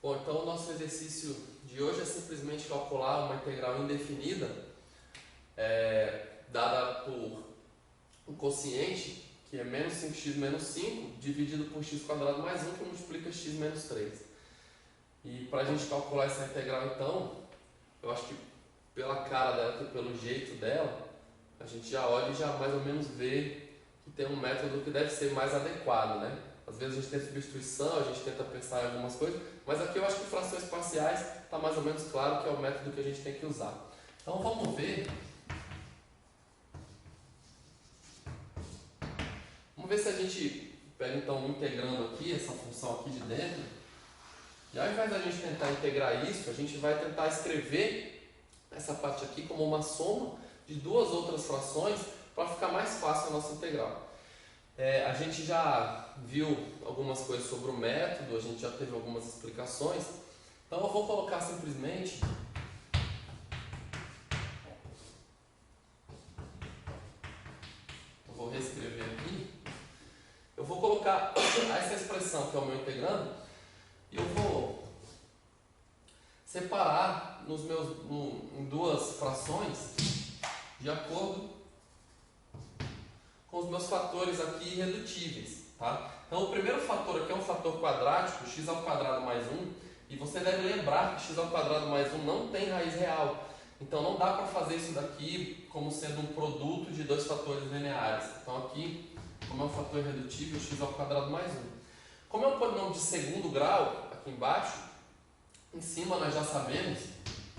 Bom, então o nosso exercício de hoje é simplesmente calcular uma integral indefinida dada por um quociente que é menos 5x menos 5 dividido por x² mais 1 que multiplica x menos 3. E para a gente calcular essa integral então, eu acho que pela cara dela e pelo jeito dela, a gente já olha e já mais ou menos vê que tem um método que deve ser mais adequado, né? Às vezes a gente tem substituição, a gente tenta pensar em algumas coisas, mas aqui eu acho que frações parciais está mais ou menos claro que é o método que a gente tem que usar. Então vamos ver. Vamos ver se a gente pega então integrando aqui, essa função aqui de dentro. E ao invés da gente tentar integrar isso, a gente vai tentar escrever essa parte aqui como uma soma de duas outras frações para ficar mais fácil a nossa integral. A gente já viu algumas coisas sobre o método, a gente já teve algumas explicações, então eu vou colocar simplesmente vou reescrever aqui, eu vou colocar essa expressão que é o meu integrando e eu vou separar em duas frações de acordo com os meus fatores aqui irredutíveis, tá? Então o primeiro fator aqui é um fator quadrático, x² mais 1, e você deve lembrar que x² mais 1 não tem raiz real. Então não dá para fazer isso daqui como sendo um produto de dois fatores lineares. Então aqui, como é um fator irredutível, x² mais 1. Como é um polinômio de segundo grau, aqui embaixo, em cima nós já sabemos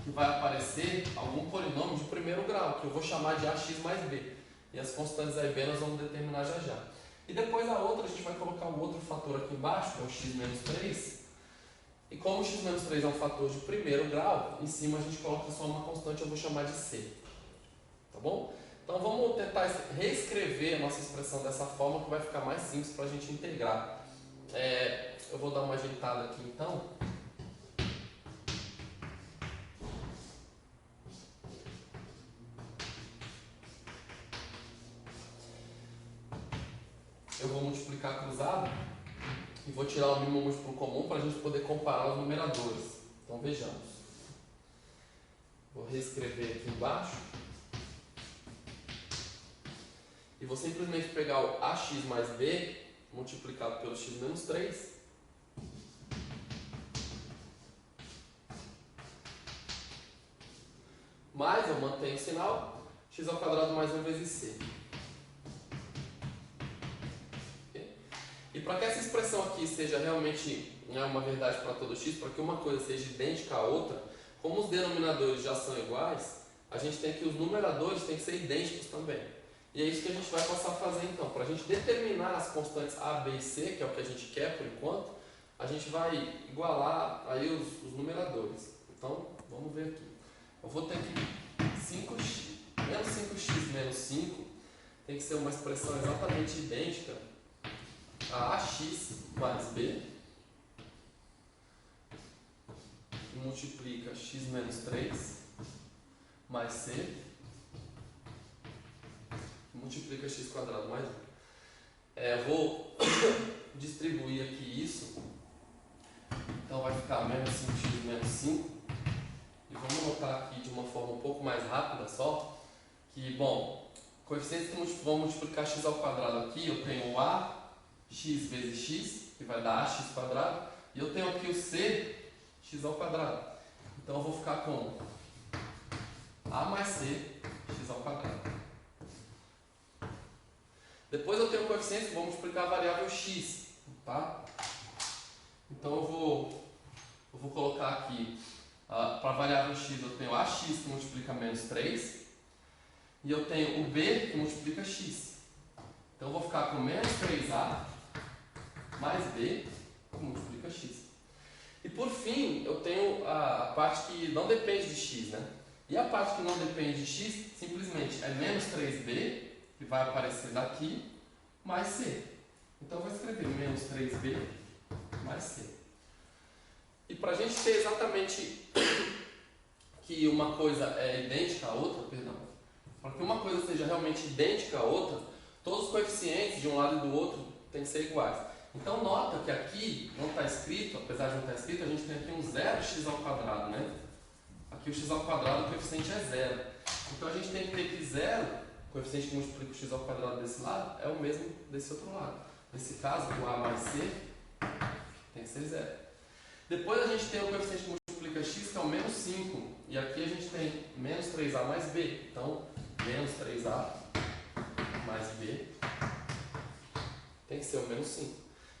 que vai aparecer algum polinômio de primeiro grau, que eu vou chamar de ax mais b. E as constantes A e B nós vamos determinar já já. E depois a outra, a gente vai colocar um outro fator aqui embaixo, que é o x menos 3. E como o x menos 3 é um fator de primeiro grau, em cima a gente coloca só uma constante, eu vou chamar de c. Tá bom? Então vamos tentar reescrever a nossa expressão dessa forma, que vai ficar mais simples para a gente integrar. Eu vou dar uma ajeitada aqui então. Eu vou multiplicar cruzado e vou tirar o mínimo múltiplo comum para a gente poder comparar os numeradores. Então vejamos. Vou reescrever aqui embaixo. E vou simplesmente pegar o ax mais b multiplicado pelo x menos 3. Mais, eu mantenho o sinal, x² mais 1 vezes c. E para que essa expressão aqui seja realmente uma verdade para todo x, para que uma coisa seja idêntica à outra, como os denominadores já são iguais, a gente tem que os numeradores têm que ser idênticos também. E é isso que a gente vai passar a fazer então. Para a gente determinar as constantes a, b e c, que é o que a gente quer por enquanto, a gente vai igualar aí os numeradores. Então, vamos ver aqui. Eu vou ter que menos 5x menos 5 tem que ser uma expressão exatamente idêntica a ax mais b, que multiplica x menos 3, mais c, que multiplica x² mais 1. Eu vou distribuir aqui isso, então vai ficar menos 5x menos 5, e vamos notar aqui de uma forma um pouco mais rápida só, que, bom, coeficientes que vão multiplicar x² aqui, eu tenho o a x vezes x, que vai dar ax², e eu tenho aqui o c, x². Então eu vou ficar com a mais c, x². Depois eu tenho coeficientes que vão multiplicar a variável x, tá? Então eu vou colocar aqui, para a variável x eu tenho ax que multiplica menos 3, e eu tenho o b que multiplica x. Então eu vou ficar com menos 3a mais b que multiplica x. E por fim, eu tenho a parte que não depende de x, né? E a parte que não depende de x, simplesmente é menos 3b, que vai aparecer daqui, mais c. Então eu vou escrever menos 3b mais c. E para a gente ter exatamente que uma coisa é idêntica à outra, para que uma coisa seja realmente idêntica à outra, todos os coeficientes de um lado e do outro têm que ser iguais. Então nota que aqui não está escrito, apesar de não estar escrito, a gente tem aqui um 0x², né? Aqui o x², o coeficiente é 0. Então a gente tem que ter que 0, o coeficiente que multiplica o x² desse lado, é o mesmo desse outro lado. Nesse caso, o a mais c tem que ser 0. Depois a gente tem o coeficiente que multiplica x, que é o menos 5. E aqui a gente tem menos 3a mais b. Então, menos 3a mais b tem que ser o menos 5.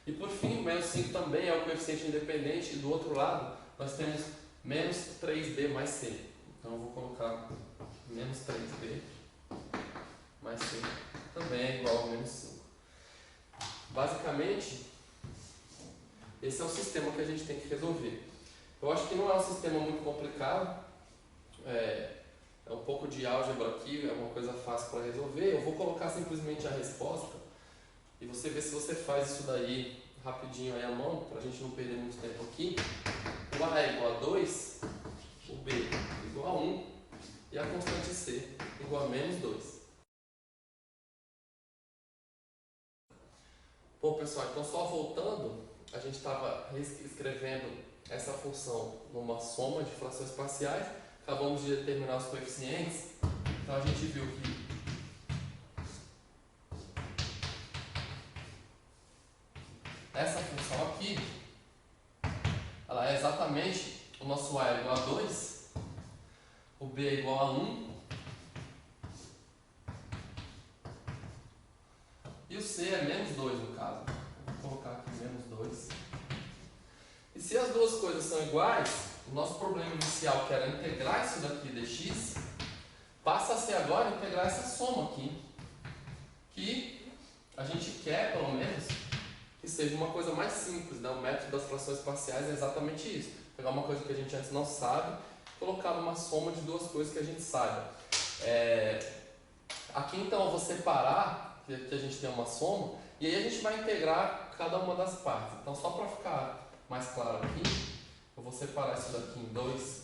E por fim, o menos 5 também é o coeficiente independente. E do outro lado, nós temos menos 3b mais c. Então eu vou colocar menos 3b mais c também é igual a menos 5. Basicamente, esse é o sistema que a gente tem que resolver. Eu acho que não é um sistema muito complicado. É um pouco de álgebra aqui, é uma coisa fácil para resolver. Eu vou colocar simplesmente a resposta e você vê se você faz isso daí rapidinho aí à mão, para a gente não perder muito tempo aqui. O a é igual a 2, o b igual a 1 e a constante c igual a menos 2. Bom, pessoal, então só voltando, a gente estava reescrevendo essa função numa soma de frações parciais, acabamos de determinar os coeficientes, então a gente viu que essa função aqui, ela é exatamente, o nosso a é igual a 2, o b é igual a 1 e o c é menos 2 no caso. Vou colocar aqui menos 2. E se as duas coisas são iguais, o nosso problema inicial, que era integrar isso daqui dx, passa a ser agora integrar essa soma aqui, que a gente quer, pelo menos, que seja uma coisa mais simples, né? O método das frações parciais é exatamente isso. Pegar uma coisa que a gente antes não sabe, colocar numa soma de duas coisas que a gente sabe. Aqui então eu vou separar, que a gente tem uma soma, e aí a gente vai integrar cada uma das partes. Então só para ficar mais claro aqui, eu vou separar isso daqui em 2x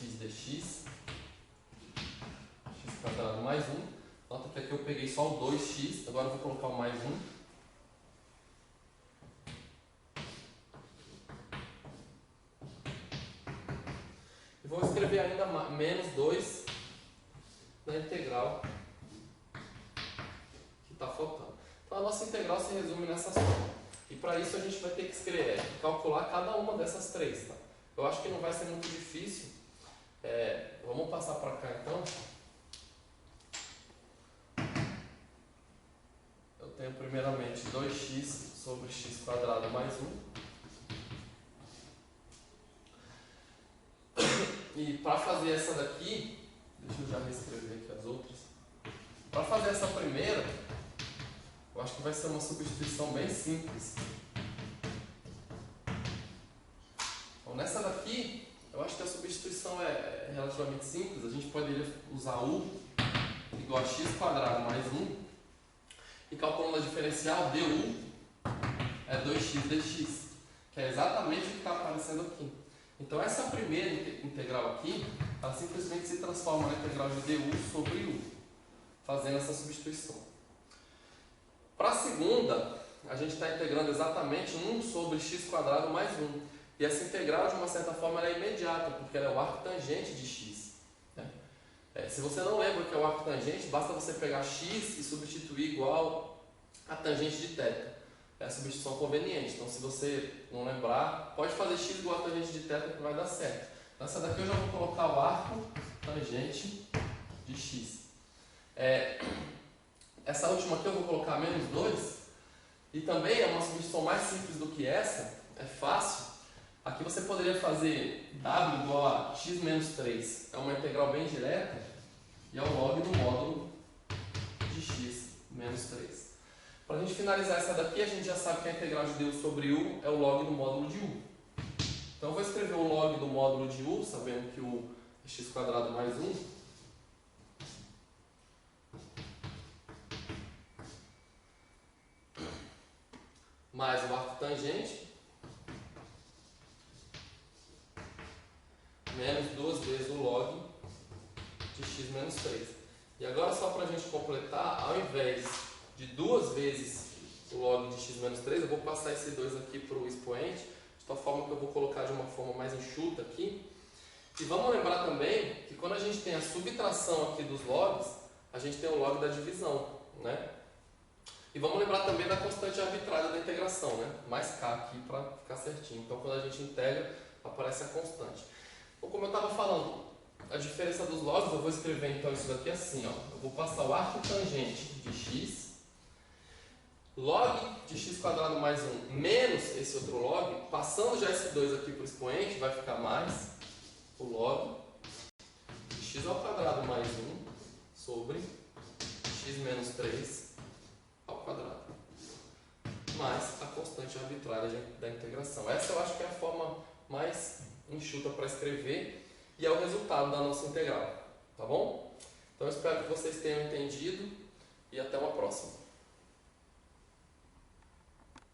dx, x² mais 1. Nota que aqui eu peguei só o 2x, agora eu vou colocar o mais 1. E vou escrever ainda menos 2 na integral que está faltando. Então a nossa integral se resume nessa soma. E para isso a gente vai ter que calcular cada uma dessas três. Tá? Eu acho que não vai ser muito difícil. Vamos passar para cá então. Eu tenho primeiramente 2x sobre x² mais 1. E para fazer essa daqui, deixa eu já reescrever aqui as outras. Para fazer essa primeira, eu acho que vai ser uma substituição bem simples. Então, nessa daqui, eu acho que a substituição é relativamente simples. A gente poderia usar u igual a x² mais 1. E calculando a diferencial, du é 2x dx, que é exatamente o que está aparecendo aqui. Então essa primeira integral aqui, ela simplesmente se transforma na integral de du sobre u, fazendo essa substituição. Para a segunda, a gente está integrando exatamente 1 sobre x² mais 1. E essa integral, de uma certa forma, ela é imediata, porque ela é o arco tangente de x. Né? Se você não lembra o que é o arco tangente, basta você pegar x e substituir igual a tangente de θ. É a substituição conveniente. Então, se você não lembrar, pode fazer x igual a tangente de θ que vai dar certo. Nessa daqui eu já vou colocar o arco tangente de x. Essa última aqui eu vou colocar menos 2. E também é uma substituição mais simples do que essa. É fácil. Aqui você poderia fazer w igual a x menos 3. É uma integral bem direta. E é o log do módulo de x menos 3. Para a gente finalizar essa daqui, a gente já sabe que a integral de du sobre u é o log do módulo de u. Então eu vou escrever o log do módulo de u, sabendo que u é x² mais 1. Mais o arco tangente, menos 2 vezes o log de x menos 3. E agora, só para a gente completar, ao invés de 2 vezes o log de x menos 3, eu vou passar esse 2 aqui para o expoente, de tal forma que eu vou colocar de uma forma mais enxuta aqui. E vamos lembrar também que quando a gente tem a subtração aqui dos logs, a gente tem o log da divisão, né? E vamos lembrar também da constante arbitrária da integração, né? Mais k aqui para ficar certinho. Então quando a gente integra, aparece a constante. Então, como eu estava falando, a diferença dos logs, eu vou escrever então isso daqui assim, ó. Eu vou passar o arco tangente de x, log de x quadrado mais 1 menos esse outro log, passando já esse 2 aqui para o expoente, vai ficar mais o log de x ao quadrado mais 1 sobre x menos 3 ao quadrado, mais a constante arbitrária da integração. Essa eu acho que é a forma mais enxuta para escrever e é o resultado da nossa integral, tá bom? Então eu espero que vocês tenham entendido e até uma próxima.